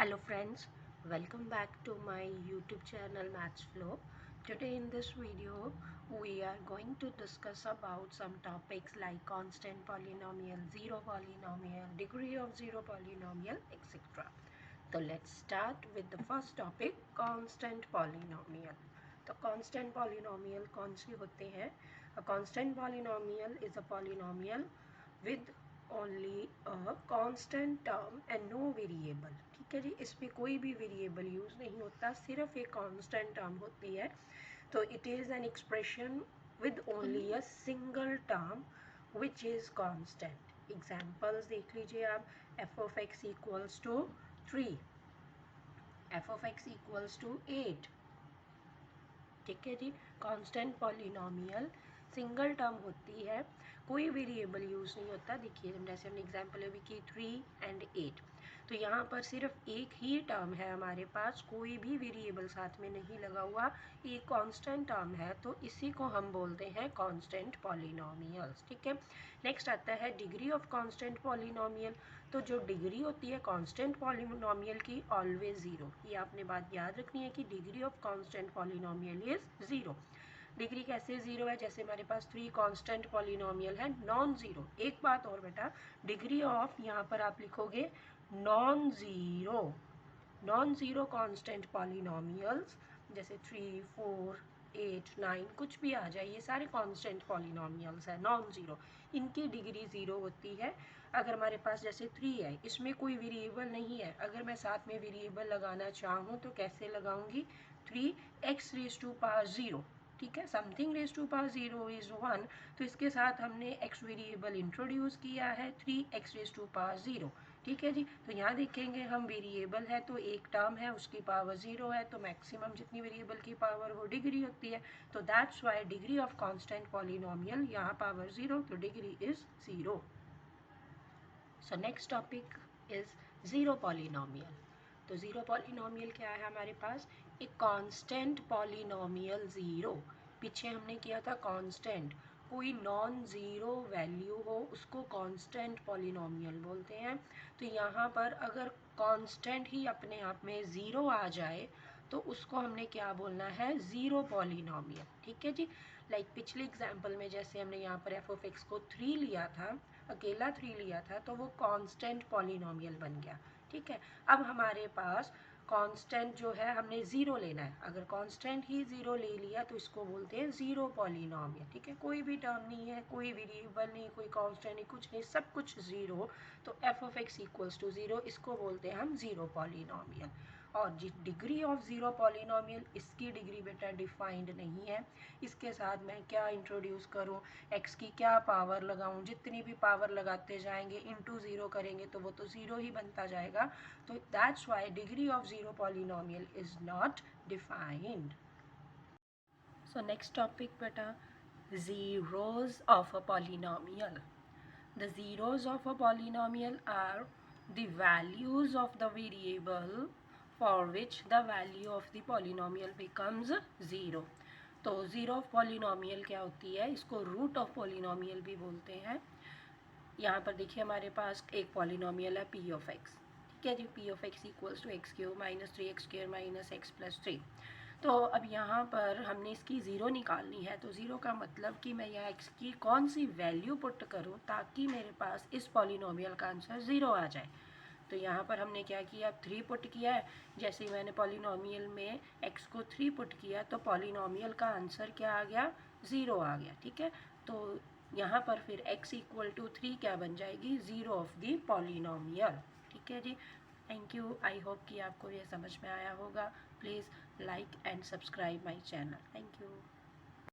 Hello friends, welcome back to my YouTube channel Maths Flow. Today in this video we are going to discuss about some topics like constant polynomial, zero polynomial, degree of zero polynomial, etc. So let's start with the first topic, constant polynomial. तो constant polynomial कौन सी होते हैं? A constant polynomial is a polynomial with only a constant term and no variable. ठीक है जी, इसमें कोई भी variable use नहीं होता, सिर्फ एक कांस्टेंट टर्म होती है. तो it is an expression with only a single term which is constant. Examples देख लीजिए आप. F of x equals to 3, F of x equals to 8. ठीक है जी, कांस्टेंट पॉलिनोमियल सिंगल टर्म होती है, कोई वेरिएबल यूज नहीं होता. देखिए जैसे हमने एग्जांपल अभी की 3 एंड 8, तो यहाँ पर सिर्फ एक ही टर्म है हमारे पास, कोई भी वेरिएबल साथ में नहीं लगा हुआ, ये कांस्टेंट टर्म है, तो इसी को हम बोलते हैं कांस्टेंट पॉलिनोमियल्स. ठीक है. नेक्स्ट आता है डिग्री ऑफ कांस्टेंट पॉलिनोमियल. तो जो डिग्री होती है कांस्टेंट पॉलिनोमियल की, ऑलवेज ज़ीरो. ये आपने बात याद रखनी है कि degree of constant polynomial is zero. Degree कैसे ज़ीरो है? जैसे हमारे पास 3 कांस्टेंट पॉलिनोमियल है, नॉन ज़ीरो. एक बात और बेटा, डिग्री ऑफ यहाँ पर आप लिखोगे non zero. Non zero constant polynomials जैसे 3, 4, 8, 9 कुछ भी आ जाए, ये सारे कांस्टेंट पॉलिनोमियल्स है नॉन ज़ीरो. इनकी डिग्री ज़ीरो होती है. अगर हमारे पास जैसे 3 है, इसमें कोई वेरिएबल नहीं है, अगर मैं साथ में वेरिएबल लगाना चाहूँ तो कैसे लगाऊंगी? 3x raise to power 0. ठीक है, something raise to power 0 is 1, तो इसके साथ हमने x वेरिएबल इंट्रोड्यूस किया है 3x रेज टू पावर 0. ठीक है जी, तो यहाँ देखेंगे हम वेरिएबल है तो एक टर्म है उसकी पावर 0 है, तो मैक्सिमम जितनी वेरिएबल की पावर वो डिग्री होती है. तो that's why degree of constant polynomial, यहाँ पावर 0 तो degree is 0. So next topic is zero polynomial. तो ज़ीरो पॉलिनोमियल क्या है हमारे पास? एक कांस्टेंट पॉलिनोमियल ज़ीरो. पीछे हमने किया था कांस्टेंट, कोई नॉन ज़ीरो वैल्यू हो उसको कांस्टेंट पॉलिनोमियल बोलते हैं. तो यहाँ पर अगर कांस्टेंट ही अपने आप में ज़ीरो आ जाए तो उसको हमने क्या बोलना है? Zero polynomial. ठीक है जी. लाइक पिछले एग्जाम्पल में जैसे हमने यहाँ पर एफ ऑफ एक्स को 3 लिया था, अकेला 3 लिया था, तो वो कांस्टेंट पॉलिनोमियल बन गया. ठीक है. अब हमारे पास कांस्टेंट जो है हमने ज़ीरो लेना है, अगर कांस्टेंट ही ज़ीरो ले लिया तो इसको बोलते हैं ज़ीरो पॉलिनोमियल. ठीक है, कोई भी टर्म नहीं है, कोई वेरिएबल नहीं, कोई कांस्टेंट नहीं, कुछ नहीं, सब कुछ ज़ीरो, तो F of x equals to zero, इसको बोलते हैं हम ज़ीरो पॉलिनोमियल. और डिग्री ऑफ ज़ीरो पॉलिनोमियल, इसकी डिग्री बेटा डिफाइंड नहीं है. इसके साथ मैं क्या इंट्रोड्यूस करूं, x की क्या पावर लगाऊं, जितनी भी पावर लगाते जाएंगे इनटू ज़ीरो करेंगे तो वो तो ज़ीरो ही बनता जाएगा. तो that's why degree of zero polynomial is not defined. So next topic बेटा, zeros of a polynomial. The zeros of a polynomial are the values of the variable for which the value of the polynomial becomes 0. तो zero of polynomial क्या होती है? इसको root of polynomial भी बोलते हैं. यहाँ पर देखिए हमारे पास एक पॉलिनोमियल है पी ऑफ एक्स. ठीक है जी, P of x equals to x cube minus 3x² minus x plus 3. तो अब यहाँ पर हमने इसकी ज़ीरो निकालनी है, तो ज़ीरो का मतलब कि मैं यहाँ x की कौन सी वैल्यू पुट करूँ ताकि मेरे पास इस पॉलिनोमियल का आंसर ज़ीरो आ जाए. तो यहाँ पर हमने क्या किया? 3 पुट किया है. जैसे ही मैंने पॉलिनोमियल में x को 3 पुट किया तो पॉलिनोमियल का आंसर क्या आ गया? ज़ीरो आ गया. ठीक है, तो यहाँ पर फिर x इक्वल टू 3 क्या बन जाएगी? Zero of the polynomial. ठीक है जी. Thank you. आई होप कि आपको ये समझ में आया होगा. Please like and subscribe my channel. Thank you.